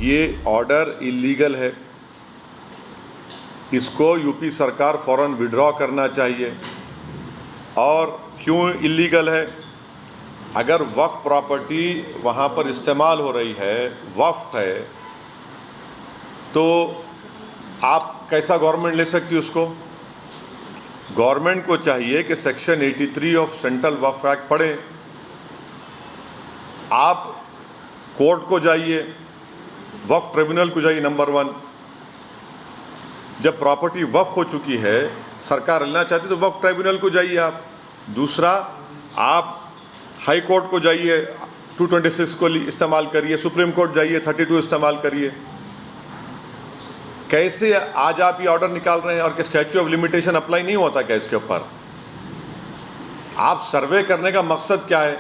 ये order illegal है, इसको यूपी सरकार फ़ौरन विड्रॉ करना चाहिए। और क्यों इलीगल है? अगर वक्फ प्रॉपर्टी वहाँ पर इस्तेमाल हो रही है, वक्फ है, तो आप कैसा गवर्नमेंट ले सकती है उसको? गवर्नमेंट को चाहिए कि section 83 of central Waqf act पढ़ें। आप कोर्ट को जाइए, वक्फ ट्रिब्यूनल को जाइए। नंबर 1, जब प्रॉपर्टी वक्फ हो चुकी है, सरकार लेना चाहती तो वक्फ ट्रिब्यूनल को जाइए आप। दूसरा, आप हाई कोर्ट को जाइए, 226 को इस्तेमाल करिए, सुप्रीम कोर्ट जाइए, 32 इस्तेमाल करिए। कैसे आज आप ये ऑर्डर निकाल रहे हैं? और क्या स्टैच्यू ऑफ लिमिटेशन अप्लाई नहीं होता क्या इसके ऊपर? आप सर्वे करने का मकसद क्या है?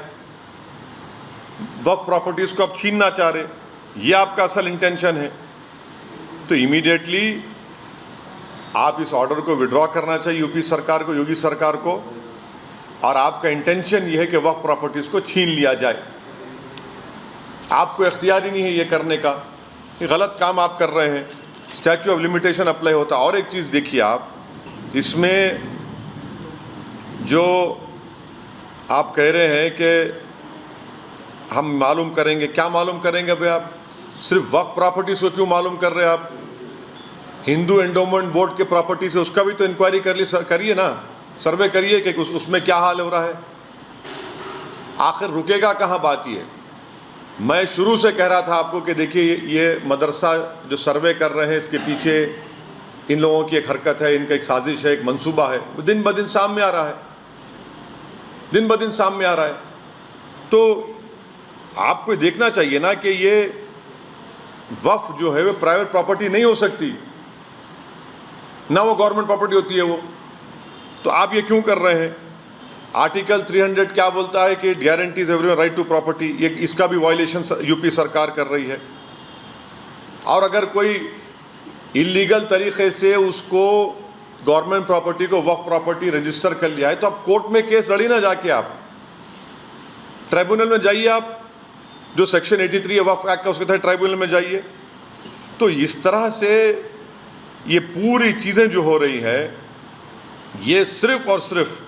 वक्फ प्रॉपर्टीज को आप छीनना चाह रहे, ये आपका असल इंटेंशन है। तो इमीडिएटली आप इस ऑर्डर को विड्रॉ करना चाहिए यूपी सरकार को, योगी सरकार को। और आपका इंटेंशन ये है कि वक्फ प्रॉपर्टीज को छीन लिया जाए। आपको इख्तियार ही नहीं है ये करने का, ये गलत काम आप कर रहे हैं। स्टैच्यू ऑफ लिमिटेशन अप्लाई होता। और एक चीज़ देखिए आप, इसमें जो आप कह रहे हैं कि हम मालूम करेंगे, क्या मालूम करेंगे भाई? आप सिर्फ वक्फ प्रॉपर्टीज को क्यों मालूम कर रहे हैं? आप हिंदू एंडोमेंट बोर्ड के प्रॉपर्टी से उसका भी तो इंक्वायरी करिए ना, सर्वे करिए कि उसमें क्या हाल हो रहा है। आखिर रुकेगा कहाँ बात? ये मैं शुरू से कह रहा था आपको कि देखिए, ये मदरसा जो सर्वे कर रहे हैं, इसके पीछे इन लोगों की एक हरकत है, इनका एक साजिश है, एक मंसूबा है, वो दिन ब दिन सामने आ रहा है, दिन ब दिन सामने आ रहा है। तो आपको देखना चाहिए ना कि ये वक्फ जो है वो प्राइवेट प्रॉपर्टी नहीं हो सकती, ना वो गवर्नमेंट प्रॉपर्टी होती है वो। तो आप ये क्यों कर रहे हैं? आर्टिकल 300 क्या बोलता है कि guarantees everyone right to property, ये इसका भी वायलेशन यूपी सरकार कर रही है। और अगर कोई इलीगल तरीके से उसको गवर्नमेंट प्रॉपर्टी को वक्फ प्रॉपर्टी रजिस्टर कर लिया है, तो आप कोर्ट में केस लड़ी ना, जाके आप ट्राइब्यूनल में जाइए। आप जो सेक्शन 83 है वक्फ एक्ट का, उसके तहत ट्राइब्यूनल में जाइए। तो इस तरह से ये पूरी चीज़ें जो हो रही हैं, ये सिर्फ और सिर्फ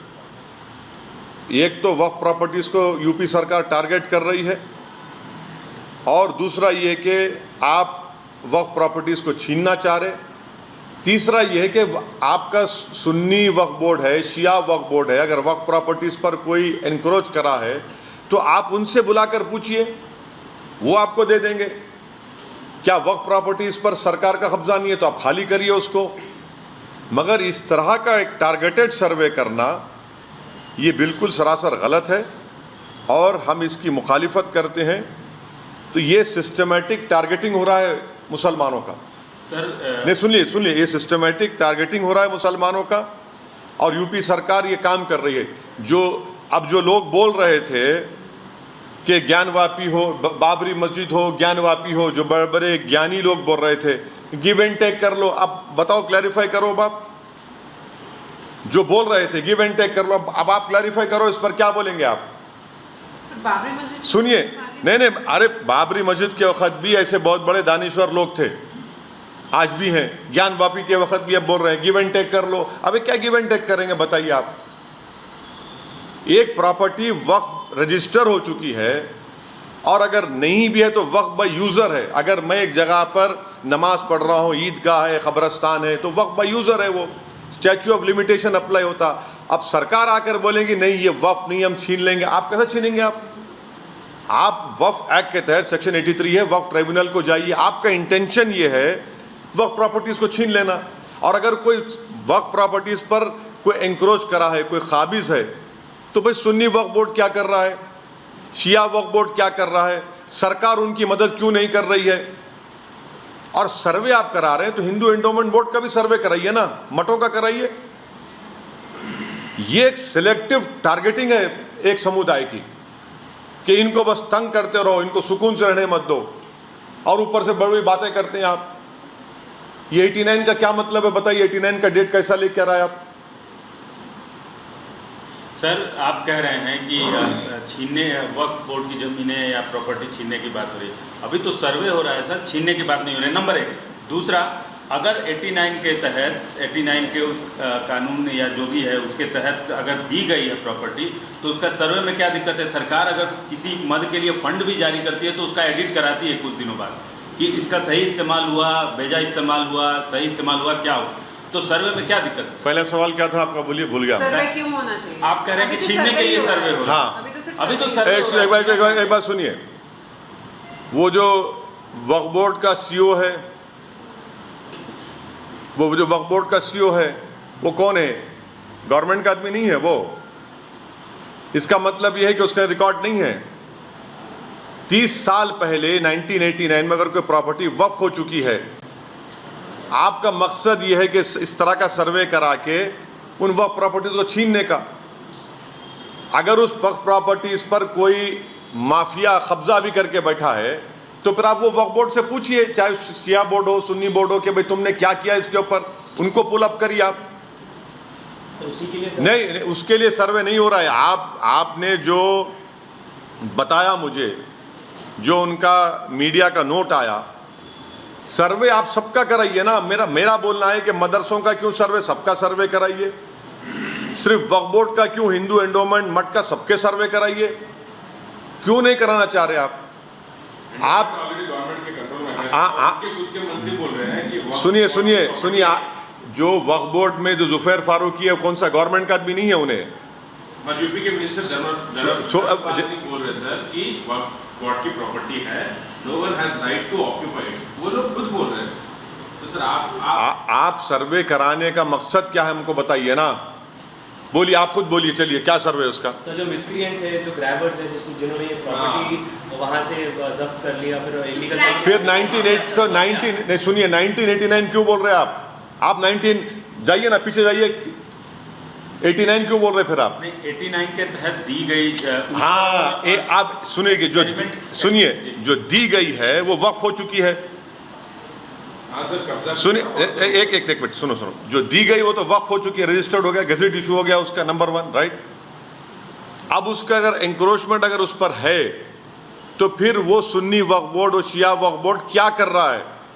एक तो वक्फ प्रॉपर्टीज़ को यूपी सरकार टारगेट कर रही है, और दूसरा ये कि आप वक्फ प्रॉपर्टीज़ को छीनना चाह रहे। तीसरा ये है कि आपका सुन्नी वक्फ बोर्ड है, शिया वक्फ बोर्ड है, अगर वक्फ प्रॉपर्टीज़ पर कोई एनक्रोच करा है तो आप उनसे बुलाकर पूछिए, वो आपको दे देंगे। क्या वक्फ प्रॉपर्टीज़ पर सरकार का कब्जा नहीं है तो आप खाली करिए उसको। मगर इस तरह का एक टारगेटेड सर्वे करना ये बिल्कुल सरासर गलत है, और हम इसकी मुखालिफत करते हैं। तो ये सिस्टमेटिक टारगेटिंग हो रहा है मुसलमानों का। सर नहीं, सुनिए, ये सिस्टमेटिक टारगेटिंग हो रहा है मुसलमानों का, और यूपी सरकार ये काम कर रही है। जो लोग बोल रहे थे कि ज्ञानवापी हो, बाबरी मस्जिद हो, ज्ञानवापी हो, जो बड़े बड़े ज्ञानी लोग बोल रहे थे, गिव एंड टेक कर लो। अब बताओ, क्लैरिफाई करो। बाप जो बोल रहे थे गिव एंड टेक कर लो, अब आप क्लैरिफाई करो, इस पर क्या बोलेंगे आप? बाबरी मस्जिद सुनिए, नहीं, अरे बाबरी मस्जिद के वक्त भी ऐसे बहुत बड़े दानिश्वर लोग थे, आज भी हैं। ज्ञानवापी के वक्त भी अब बोल रहे हैं गिव एंड टेक कर लो। अबे क्या गिव एंड टेक करेंगे बताइए आप? एक प्रॉपर्टी वक्फ रजिस्टर हो चुकी है, और अगर नहीं भी है तो वक्फ बाय यूज़र है। अगर मैं एक जगह पर नमाज पढ़ रहा हूँ, ईदगाह है, कब्रस्तान है, तो वक्फ बाय यूज़र है, वो स्टैच्यू ऑफ लिमिटेशन अप्लाई होता। अब सरकार आकर बोलेगी नहीं ये वक्फ नहीं, हम छीन लेंगे। आप कैसे छीनेंगे? आप वक्फ एक्ट के तहत सेक्शन 83 है, वक्फ ट्रिब्यूनल को जाइए। आपका इंटेंशन ये है वक्फ प्रॉपर्टीज़ को छीन लेना। और अगर कोई वक्फ प्रॉपर्टीज़ पर कोई एंक्रोच करा है, कोई काबिज है, तो भाई सुन्नी वक्फ बोर्ड क्या कर रहा है, शिया वक्फ बोर्ड क्या कर रहा है, सरकार उनकी मदद क्यों नहीं कर रही है? और सर्वे आप करा रहे हैं तो हिंदू एंडोमेंट बोर्ड का भी सर्वे कराइए ना, मठों का कराइए। ये एक सिलेक्टिव टारगेटिंग है एक समुदाय की, कि इनको बस तंग करते रहो, इनको सुकून से रहने मत दो, और ऊपर से बड़ी बातें करते हैं आप। ये 89 का क्या मतलब है बताइए? 89 का डेट कैसा लेकर आए आप? सर आप कह रहे हैं कि छीनने वक्फ बोर्ड की ज़मीनें या प्रॉपर्टी छीनने की बात हो रही है। अभी तो सर्वे हो रहा है सर, छीनने की बात नहीं हो रही, नंबर एक। दूसरा, अगर 89 के तहत 89 के उस कानून या जो भी है उसके तहत अगर दी गई है प्रॉपर्टी, तो उसका सर्वे में क्या दिक्कत है? सरकार अगर किसी मद के लिए फंड भी जारी करती है तो उसका एडिट कराती है कुछ दिनों बाद कि इसका सही इस्तेमाल हुआ, बेजा इस्तेमाल हुआ, सही इस्तेमाल हुआ, क्या हो। तो सर्वे में क्या दिक्कत है? पहला सवाल क्या था आपका, बोलिए, भूल गया। सर्वे क्यों होना चाहिए? आप कह रहे हैं कि छीनने के लिए सर्वे हो रहा है। हाँ, अभी तो सर्वे हो रहा है। एक बात सुनिए, वो जो वक्फ बोर्ड का सीईओ है, वो जो वक्फ बोर्ड का सीईओ है वो कौन है? गवर्नमेंट का आदमी नहीं है वो। इसका मतलब यह है कि उसका रिकॉर्ड नहीं है। 30 साल पहले 1989 में अगर कोई प्रॉपर्टी वक्फ हो चुकी है, आपका मकसद यह है कि इस तरह का सर्वे करा के उन वक्फ प्रॉपर्टीज को छीनने का। अगर उस वक्फ प्रॉपर्टीज पर कोई माफिया कब्जा भी करके बैठा है तो फिर आप वो वक्फ बोर्ड से पूछिए, चाहे शिया बोर्ड हो, सुन्नी बोर्ड हो, कि भाई तुमने क्या किया इसके ऊपर, उनको पुल अप करिए आप। उसी के लिए नहीं, उसके लिए सर्वे नहीं हो रहा है। आपने जो बताया मुझे, जो उनका मीडिया का नोट आया, सर्वे आप सबका कराइए ना। मेरा बोलना है कि मदरसों का क्यों सर्वे, सबका सर्वे कराइए। सिर्फ वक्फ बोर्ड का क्यों, हिंदू एंडोमेंट मठ का सबके सर्वे कराइए। क्यों नहीं कराना चाह रहे आप? ऑलरेडी गवर्नमेंट के कंट्रोल में है। उनके खुद के मंत्री बोल रहे हैं कि सुनिए, जो वक्फ बोर्ड में जो जुफैर फारूकी है, कौन सा गवर्नमेंट का आदमी नहीं है उन्हें। यूपी के मिनिस्टर धर्मपाल सिंह बोल रहे हैं सर कि वक्फ बोर्ड की प्रॉपर्टी है, no one has right to occupy it, वो लोग खुद बोल रहे हैं। तो सर आप सर्वे कराने का मकसद क्या है हमको बताइए ना। बोलिए, आप खुद बोलिए, चलिए, क्या सर्वे है उसका? सर जो मिस्क्रिएंट्स है, जो ग्रैबर्स है, जिन्होंने ये प्रॉपर्टी वहाँ से जब्त कर लिया, फिर इलीगल फिर 19 नहीं, सुनिए, 1989 क्यों बोल रहे हैं आप? 19 जाइए ना, पीछे जाइए, 89 क्यों बोल रहे फिर आप? 89 के तहत दी गई हाँ, आप सुनिए, जो दी गई है वो वक्फ हो चुकी है। सुनिए, एक मिनट, सुनो। जो दी गई वो तो वक्फ हो चुकी है, रजिस्टर्ड हो गया, गेजेट इशू हो गया उसका, नंबर 1, राइट। अब उसका अगर एंक्रोचमेंट अगर उस पर है तो फिर वो सुन्नी वक्फ बोर्ड और शिया वक्फ बोर्ड क्या कर रहा है?